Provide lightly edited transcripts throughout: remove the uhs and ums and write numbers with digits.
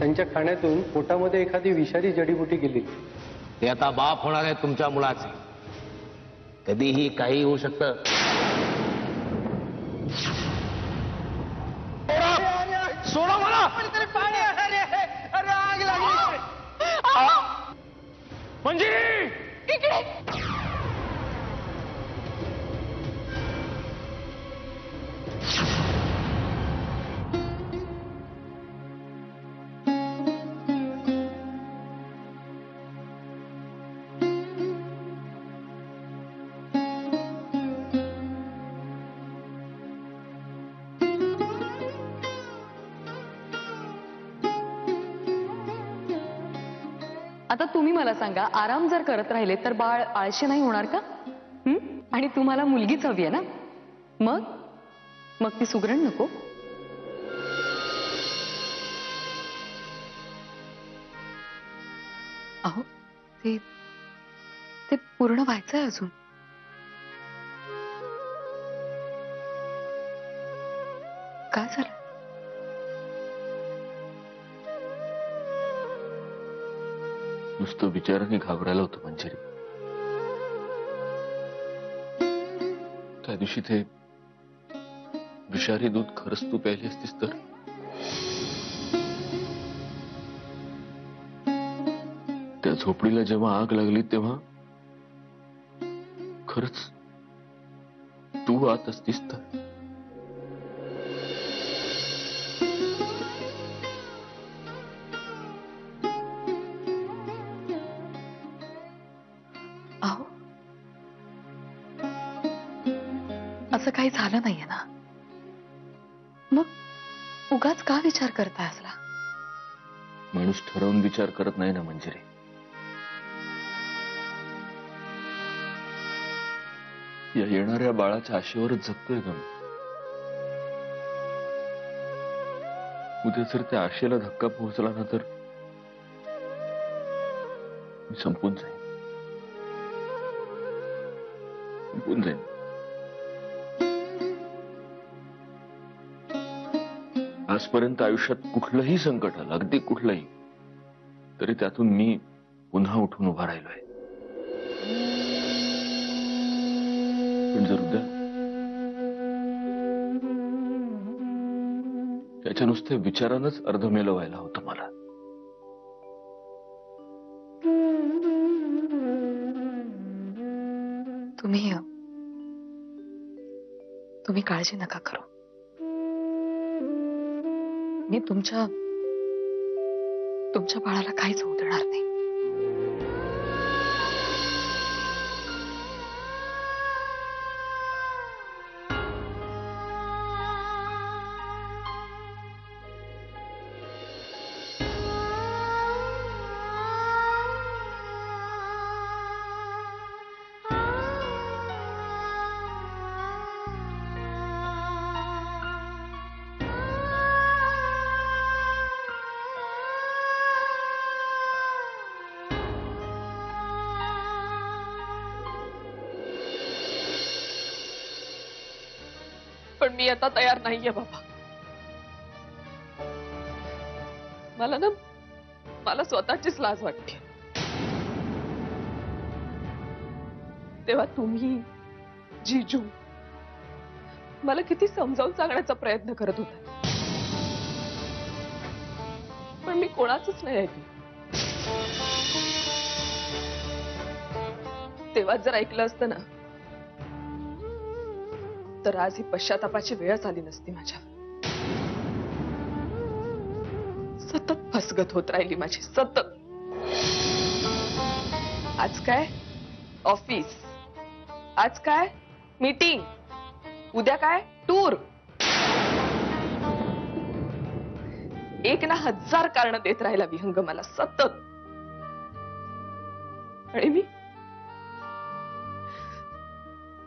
त्यांच्या खाण्यातून पोटामध्ये एखादी विषारी जडीबुटी गेली। ते आता बाप होणार आहे तुमच्या मुलाचे, कधीही काही होऊ शकतं। सोडा मला। आग लागली मंजिरी इकडे। आता तुम्ही मला सांगा, आराम जर करत राहिले तर बाळ आळशी नाही होणार का? आणि तुम्हाला मुलगीच हवी आहे ना? मग मग ती सुगरण नको? अहो ते ते पूर्ण व्हायचंय अजून। काय झालं? नुसतं विचाराने घाबरायला होतं मंजिरी। त्या दिवशी ते विषारी दूध खरंच तू प्यायली असतीस तर? त्या झोपडीला जेव्हा आग लागली तेव्हा खरंच तू आत असतीस तर? अहो असं काही झालं नाहीये ना? मग उगाच का विचार करताय असला? माणूस ठरवून विचार करत नाही ना मंजिरी। या येणाऱ्या बाळाच्या आशेवरच जगतोय ग मी। उद्या जर त्या आशेला धक्का पोहोचला ना तर मी संपून जाईन, संपून जाईन। आजपर्यंत आयुष्यात कुठलंही संकट आलं, अगदी कुठलंही, तरी त्यातून मी पुन्हा उठून उभा राहिलोय। पण जर उद्या त्याच्या नुसत्या विचारानंच अर्धमेलं व्हायला होतं मला, तुम्ही काळजी नका करू। मी तुमच्या बाळाला काहीच होऊ देणार नाही। पण मी आता तयार नाहीये बाबा। मला स्वतःचीच लाज वाटते। तेव्हा तुम्ही जीजू मला किती समजावून सांगण्याचा प्रयत्न करत होता, पण मी कोणाचंच नाही ऐकलं। तेव्हा जर ऐकलं असतं ना तर आज ही पश्चातापाची वेळच आली नसती माझ्यावर। सतत फसगत होत राहिली माझी, सतत। आज काय ऑफिस, आज काय मीटिंग, उद्या काय टूर। एक ना हजार कारण देत राहिला विहंग मला सतत। आणि मी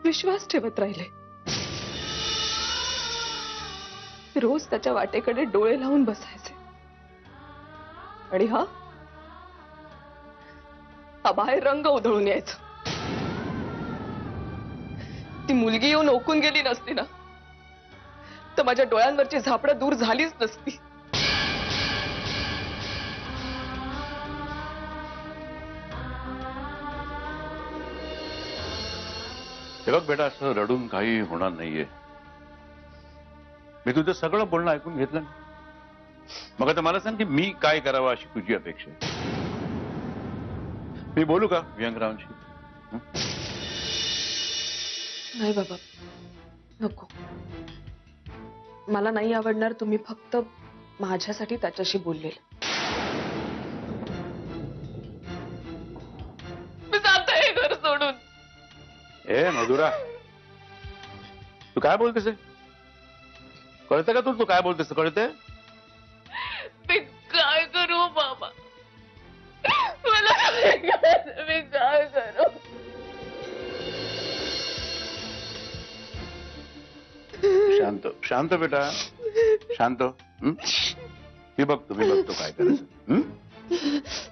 विश्वास ठेवत राहिले। रोज त्याच्या वाटेकडे डोळे लावून बसायचे। आणि हा बाहेर रंग उधळून यायचा। ती मुलगी येऊन ओकून गेली नसती ना तर माझ्या डोळ्यांवरची झापडं दूर झालीच नसती। हे बघ बेटा, असं रडून काही होणार नाहीये. मी तुझं सगळं बोलणं ऐकून घेतलं ना. मग आता मला सांग की मी काय करावं अशी तुझी अपेक्षा आहे. मी बोलू का विहंगरावांशी? नाही बाबा, नको. मला नाही आवडणार तुम्ही फक्त माझ्यासाठी त्याच्याशी बोललेलं. मी जाते हे घर सोडून. ए मधुरा, तू काय बोलतेस? कळतं का तू काय बोलतेस? कळते? मी काय करू बाबा? मला काय करायचं? मी काय करू? शांत शांत बेटा, शांत. मी बघतो काय करायचं.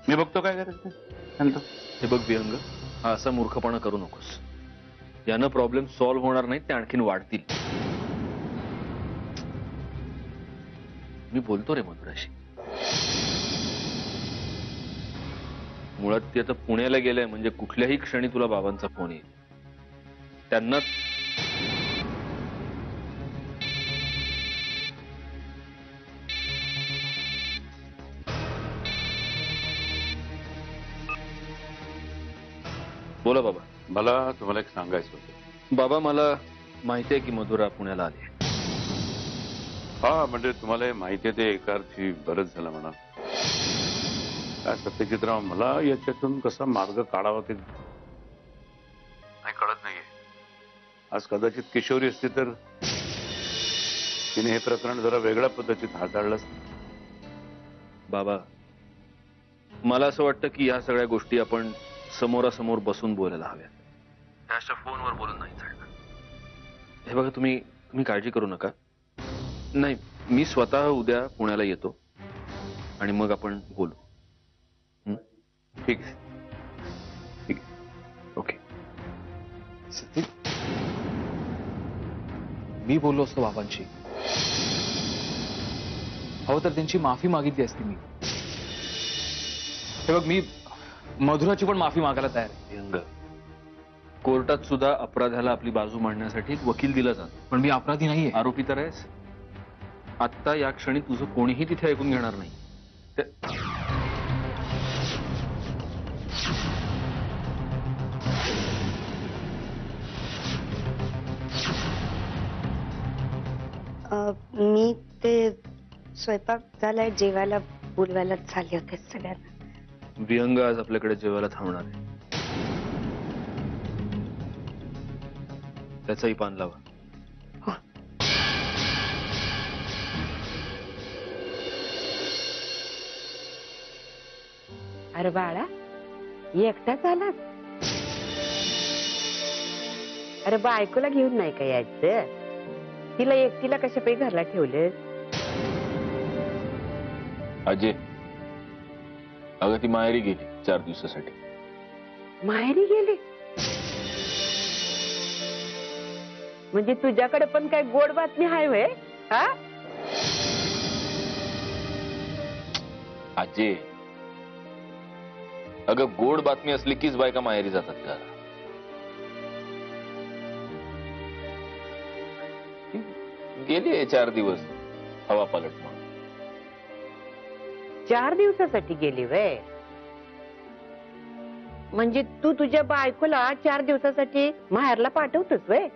मी बघतो काय करायचं. शांत. हे बघ विहंग, हा असा मूर्खपणा करू नकोस. यानं प्रॉब्लेम सॉल्व्ह होणार नाहीत, ते आणखीन वाढतील. मी बोलतो रे मधुराशी. मुळात ती आता पुण्याला गेलंय म्हणजे कुठल्याही क्षणी तुला बाबांचा फोन येईल. त्यांना बोला बाबा. मला तुम्हाला एक सांगायचं होतं. बाबा, मला माहिती आहे की मधुरा पुण्याला आली. हा, म्हणजे तुम्हाला हे माहिती आहे ते एका अर्थी बरंच झालं म्हणा. काय सत्यजितराव, मला याच्यातून कसा मार्ग काढावा ते नाही कळत नाहीये. आज कदाचित किशोरी असती तर तिने हे प्रकरण जरा वेगळ्या पद्धतीत हाताळलं. बाबा, मला असं वाटतं की या सगळ्या गोष्टी आपण समोरासमोर बसून बोलायला हव्यात. त्याच्या फोनवर बोलून नाही चालणार. हे बघा, तुम्ही काळजी करू नका. नाही, मी स्वतः उद्या पुण्याला येतो आणि मग आपण बोलू. ठीक आहे, ठीक आहे. ओके. मी बोललो असतो बाबांशी, हवं तर त्यांची माफी मागितली असती मी. हे बघ, मी मधुराची पण माफी मागायला तयार आहे. विहंग, कोर्टात सुद्धा अपराध्याला आपली बाजू मांडण्यासाठी वकील दिला जातो. पण मी अपराधी नाहीये. आरोपी तर आहेस. आत्ता या क्षणी तुझं कोणीही तिथे ऐकून घेणार नाही. मी ते स्वयंपाक झालाय, जेवायला बोलवायला झाले होते सगळ्यांना. विहंग आज आपल्याकडे जेवायला थांबणार आहे. त्याचाही पान लावा. अरे बाळा, एकटाच आलास? अरे बायकोला घेऊन नाही का यायचं? तिला एकटीला कशा पैकी घरला ठेवलं? अजय, अगं ती माहेरी गेली 4 दिवसासाठी. माहेरी गेली? म्हणजे तुझ्याकडे पण काय गोड बातमी आहे व्हय? हा? अजय, अगं गोड बातमी असली कीच बायका माहेरी जातात का? गेली 4 दिवस हवा पालट म्हणून. 4 दिवसासाठी गेली व्हय? म्हणजे तू तुझ्या बायकोला 4 दिवसासाठी माहेरला पाठवतोस व्हय?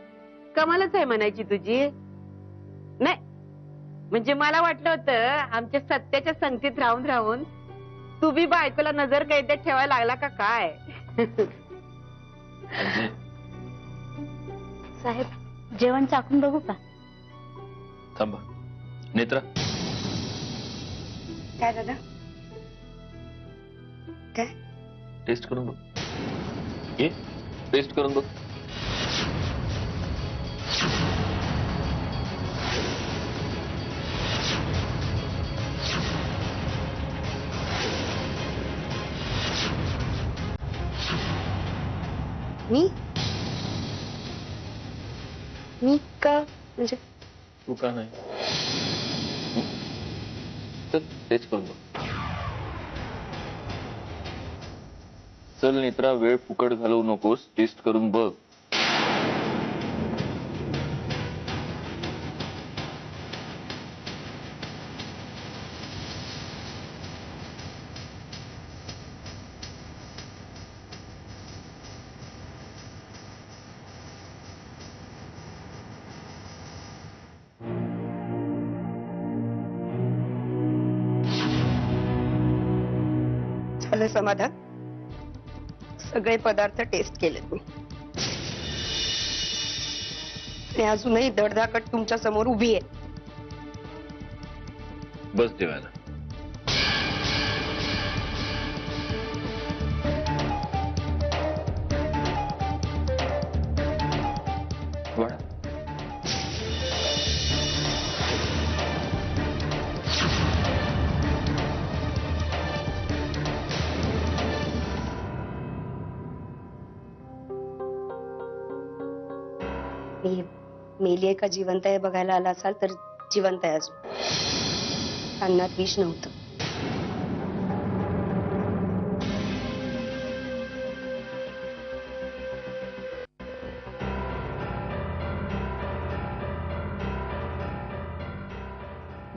कमालच आहे म्हणायची तुझी. नाही म्हणजे मला वाटलं होतं आमच्या सत्याच्या संगतीत राहून राहून तू बी बायकोला नजर कैद्यात ठेवायला लागला का काय? साहेब, जेवण चाकून बघू का? थांबा. नेत्रा, काय दादा? काय? टेस्ट करून बघ. ये, टेस्ट करून बघ. मी का म्हणजे? तू का नाही? चल टेस्ट करून बघ. चल नेत्रा, वेळ फुकट घालवू नकोस, टेस्ट करून बघ. झालं समाधान? सगळे पदार्थ टेस्ट केलेत मी आणि अजूनही धडधाकट तुमच्या समोर उभी आहे. बस जेवायला. वाढा. मी मेली का जिवंत आहे बघायला आला असाल तर जिवंत आहे अजून. अन्नात विष नव्हतं.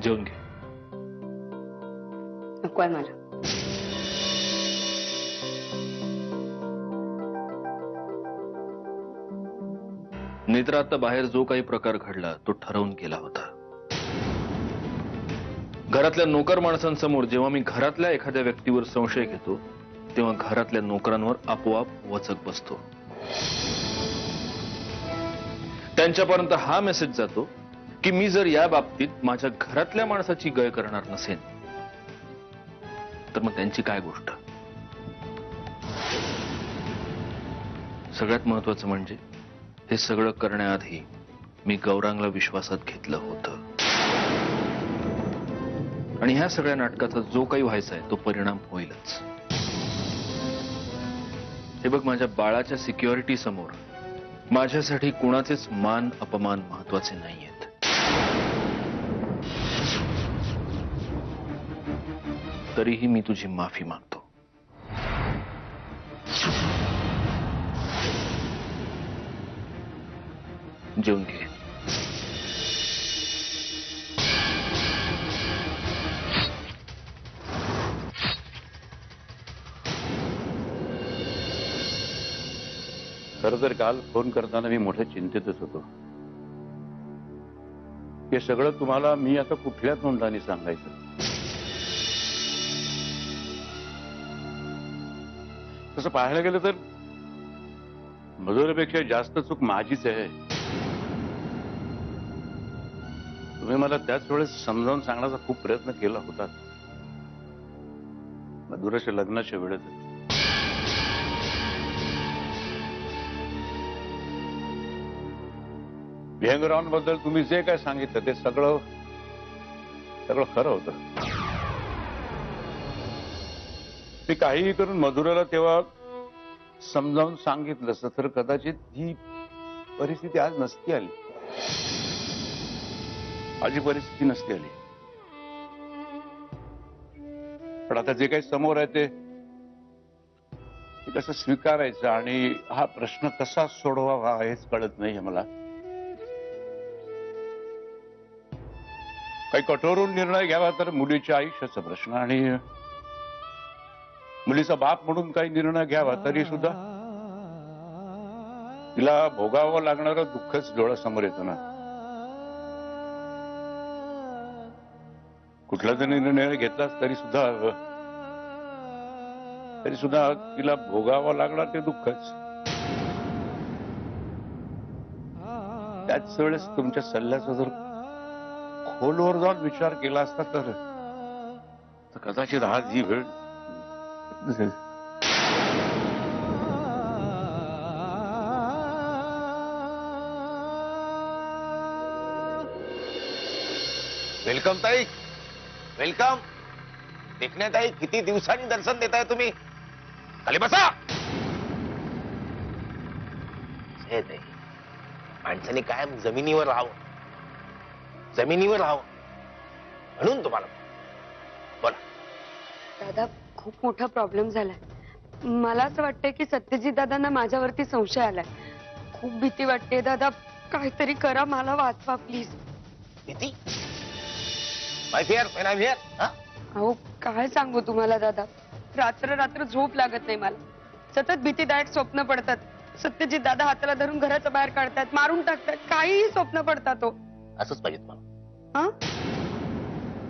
जेवून घे. नकोय मला. नेत्र आता बाहेर जो काही प्रकार घडला तो ठरवून केला होता. घरातल्या नोकर माणसांसमोर जेव्हा मी घरातल्या एखाद्या व्यक्तीवर संशय घेतो तेव्हा घरातल्या नोकरांवर आपोआप वचक बसतो. त्यांच्यापर्यंत हा मेसेज जातो की मी जर या बाबतीत माझ्या घरातल्या माणसाची गय करणार नसेन तर मग त्यांची काय गोष्ट. सगळ्यात महत्वाचं म्हणजे हे सगळं करण्याआधी मी गौरांगला विश्वासात घेतलं होतं आणि ह्या सगळ्या नाटकाचा जो काही व्हायचा आहे तो परिणाम होईलच. हे बघ, माझ्या बाळाच्या सिक्युरिटी समोर माझ्यासाठी कुणाचेच मान अपमान महत्वाचे नाहीयेत. तरीही मी तुझी माफी मागतो. जेवून घे. खरं तर काल फोन करताना मी मोठ्या चिंतेतच होतो. हे सगळं तुम्हाला मी आता कुठल्या तोंडाने सांगायचं. तसं पाहायला गेलं तर मधुरेपेक्षा जास्त चूक माझीच आहे. तुम्ही मला त्याच वेळेस समजावून सांगण्याचा खूप प्रयत्न केला होता मधुराच्या लग्नाच्या वेळेत. विहंगरावांबद्दल तुम्ही जे काय सांगितलं ते सगळं खरं होतं. मी काहीही करून मधुराला तेव्हा समजावून सांगितलं असतं तर कदाचित ही परिस्थिती आज नसती आली. माझी परिस्थिती नसती आली. पण आता जे काही समोर आहे ते कसं स्वीकारायचं आणि हा प्रश्न कसा सोडवावा हेच कळत नाहीये मला. काही कठोरून निर्णय घ्यावा तर मुलीच्या आयुष्याचा प्रश्न आणि मुलीचा बाप म्हणून काही निर्णय घ्यावा तरी सुद्धा तिला भोगावं लागणारं दुःखच डोळ्यासमोर येतं ना. कुठला जरी निर्णय घेतलाच तरी सुद्धा तिला भोगावं लागणार ते दुःखच. त्याच वेळेस तुमच्या सल्ल्याचा जर खोलवर जाऊन विचार केला असता तर कदाचित आज ही वेळ वेलकम ताई, वेलकम. देखण्या ताई, किती दिवसांनी दर्शन देताय तुम्ही. खाली बसा. हे ताई, माणसाने कायम जमिनीवर राहावं म्हणून तुम्हाला बोला. दादा, खूप मोठा प्रॉब्लेम झालाय. मला असं वाटतंय की सत्यजित दादांना माझ्यावरती संशय आलाय. खूप भीती वाटते दादा. काहीतरी करा, मला वाचवा प्लीज. किती माहिती. अहो, काय सांगू तुम्हाला दादा. रात्र रात्र झोप लागत नाही मला. सतत भीतीदायक स्वप्न पडतात. सत्यजित दादा हाताला धरून घराच्या बाहेर काढतात, मारून टाकतात. काहीही स्वप्न पडतात. तो असंच पाहिजे तुम्हाला.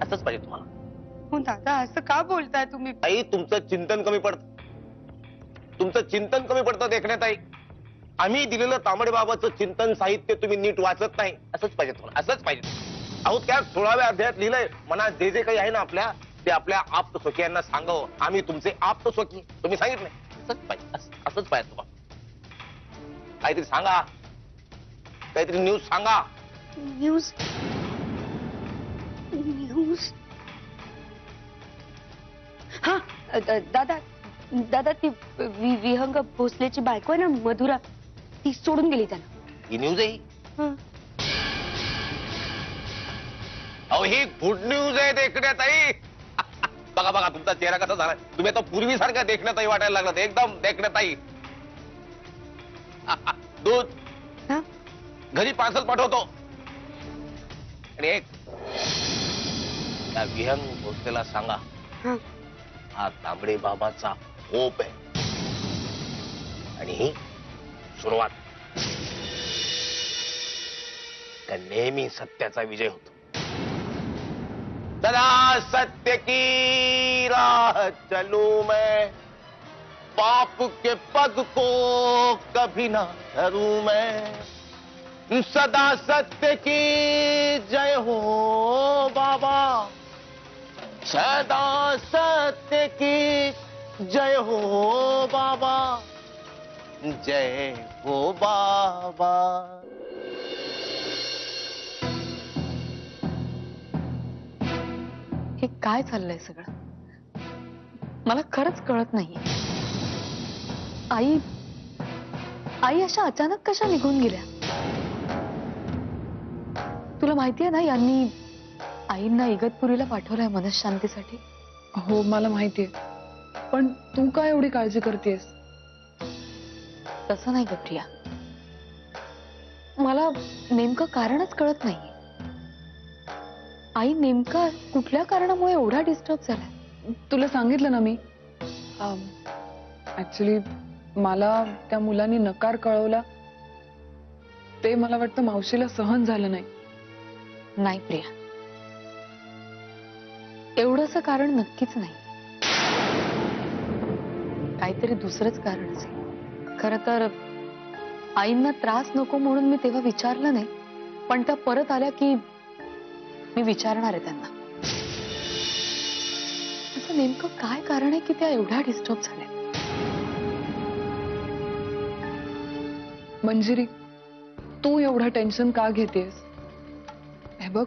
असंच पाहिजे तुम्हाला. हो दादा असं का बोलताय तुम्ही ताई तुमचं चिंतन कमी पडतं. तुमचं चिंतन कमी पडतं देखण्यात ताई. आम्ही दिलेलं तांबडे बाबाचं चिंतन साहित्य तुम्ही नीट वाचत नाही. असंच पाहिजे तुम्हाला, असंच पाहिजे. अहो त्या 16व्या अध्यायात लिहिलंय, मनात जे जे काही आहे ना आपल्या, ते आपल्या आप्त सखियांना सांगावं. आम्ही तुमचे आप्त सखी. तुम्ही सांगितलंय असंच पाहिजे, असंच पाहिजे तुम्हाला. काहीतरी सांगा, काहीतरी न्यूज सांगा. न्यूज न्यूज हा दादा दादा ती विहंग भोसलेची बायको आहे ना मधुरा, ती सोडून गेली त्याला. ही न्यूज आहे. हं. अहो ही गुड न्यूज आहे देखण्यात आई. बघा बघा तुमचा चेहरा कसा झाला. तुम्ही आता पूर्वीसारखा देखण्यात आई वाटायला लागलात. एकदम देखण्यात आई. दूध हा? घरी पार्सल पाठवतो. आणि एक त्या विहंग भोसलेला सांगा, हा. हा तांबडे बाबाचा होप आहे आणि ही सुरुवात. त्या नेहमी सत्याचा विजय होतो. सदा सत्य की राह चलूं मैं, पाप के पग को कभी ना धरूं मैं. सदा सत्य की जय हो बाबा, सदा सत्य की जय हो बाबा, जय हो बाबा. हे काय चाललंय सगळं? मला खरंच कळत नाहीये. आई आई अशा अचानक कशा निघून गेल्या? तुला माहितीये ना यांनी आईंना इगतपुरीला पाठवलंय मनशांतीसाठी. हो मला माहितीये, पण तू काय एवढी काळजी करतेस? तसं नाही ग प्रिया, मला नेमकं कारणच कळत नाहीये. आई नेमका कुठल्या कारणामुळे एवढा डिस्टर्ब झालाय? तुला सांगितलं ना मी. ऍक्च्युली मला त्या मुलांनी नकार कळवला, ते मला वाटतं मावशीला सहन झालं नाही. नाही प्रिया, एवढंसं कारण नक्कीच नाही. काहीतरी दुसरंच कारण असेल. खरं तर आईंना त्रास नको म्हणून मी तेव्हा विचारलं नाही, पण त्या परत आल्या की मी विचारणार आहे त्यांना. असं नेमकं काय कारण आहे की त्या एवढ्या डिस्टर्ब झाल्या? मंजिरी, तू एवढं टेन्शन का घेतेस? हे बघ,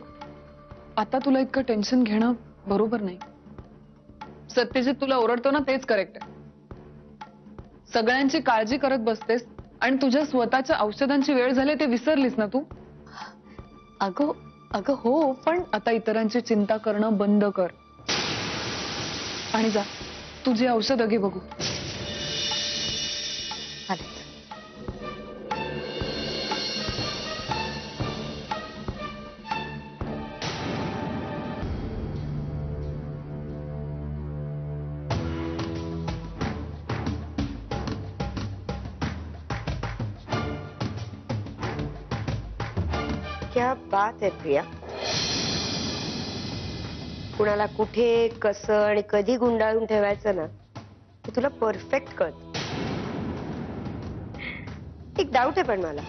आता तुला इतकं टेन्शन घेणं बरोबर नाही. सत्यजित तुला ओरडतो ना तेच करेक्ट आहे. सगळ्यांची काळजी करत बसतेस आणि तुझ्या स्वतःच्या औषधांची वेळ झाली ते विसरलीस ना तू. अगं अगं हो, पण आता इतरांची चिंता करणं बंद कर आणि जा तुझी औषधं घे बघू. आले. क्या बात आहे प्रिया. कुणाला कुठे कसं आणि कधी गुंडाळून ठेवायचं ना ते तुला परफेक्ट कळत. एक डाऊट आहे पण मला,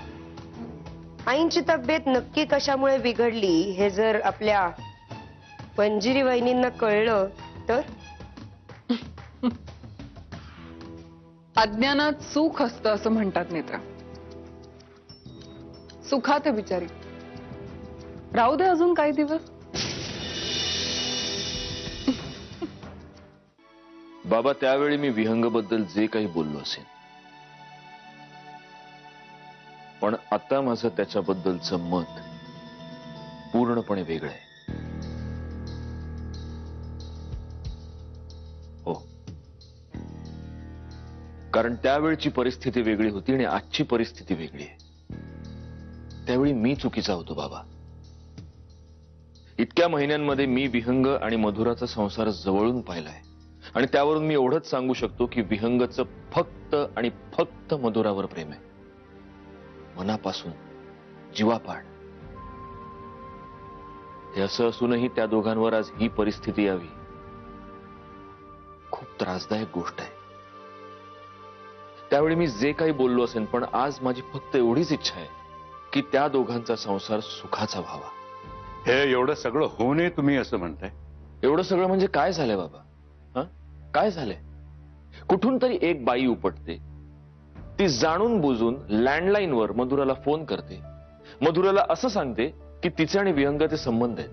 आईंची तब्येत नक्की कशामुळे बिघडली हे जर आपल्या मंजिरी वहिनींना कळलं तर? अज्ञानात सुख असतं असं म्हणतात नेत्रा. सुखात आहे बिचारी, राहू दे अजून काही दिवस. बाबा त्यावेळी मी विहंगबद्दल जे काही बोललो असेल, पण आता माझं त्याच्याबद्दलचं मत पूर्णपणे वेगळं आहे. हो, कारण त्यावेळची परिस्थिती वेगळी होती आणि आजची परिस्थिती वेगळी आहे. त्यावेळी मी चुकीचा होतो बाबा. इतक्या महिन्यांमध्ये मी विहंग आणि मधुराचा संसार जवळून पाहिलाय आणि त्यावरून मी एवढंच सांगू शकतो की विहंगचं फक्त आणि फक्त मधुरावर प्रेम आहे, मनापासून, जीवापाड. हे असं असूनही त्या दोघांवर आज ही परिस्थिती यावी त्रासदायक गोष्ट आहे. त्यावेळी मी जे काही बोललो असेल, पण आज माझी फक्त एवढीच इच्छा आहे की त्या दोघांचा संसार सुखाचा व्हावा. हे एवढं सगळं होऊ नये तुम्ही असं म्हणताय? एवढं सगळं म्हणजे काय झालंय बाबा? हं? काय झालंय? कुठून तरी एक बाई उपटते, ती जाणून बुजून लँडलाईनवर मधुराला फोन करते, मधुराला असं सांगते की तिचे आणि विहंगाचे संबंध आहेत.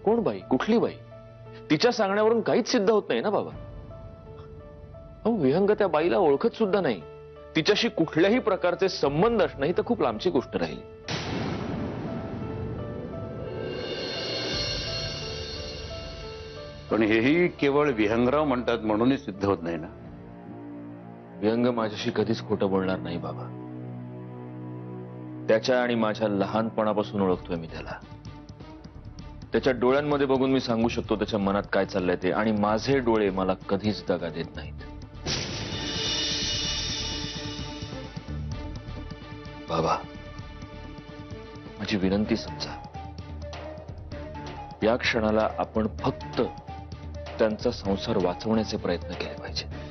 कोण बाई? कुठली बाई? तिच्या सांगण्यावरून काहीच सिद्ध होत नाही ना बाबा. अहो, विहंग त्या बाईला ओळखत सुद्धा नाही. तिच्याशी कुठल्याही प्रकारचे संबंध असणं ही तर खूप लांबची गोष्ट राहील. पण हेही केवळ विहंगराव म्हणतात म्हणूनच सिद्ध होत नाही ना. विहंग माझ्याशी कधीच खोटं बोलणार नाही बाबा. त्याच्या आणि माझ्या लहानपणापासून ओळखतोय मी त्याला. त्याच्या डोळ्यांमध्ये बघून मी सांगू शकतो त्याच्या मनात काय चाललंय ते, आणि माझे डोळे मला कधीच दगा देत नाहीत. बाबा, माझी विनंती समजा. या क्षणाला आपण फक्त त्यांचा संसार वाचवण्याचे प्रयत्न केले पाहिजे.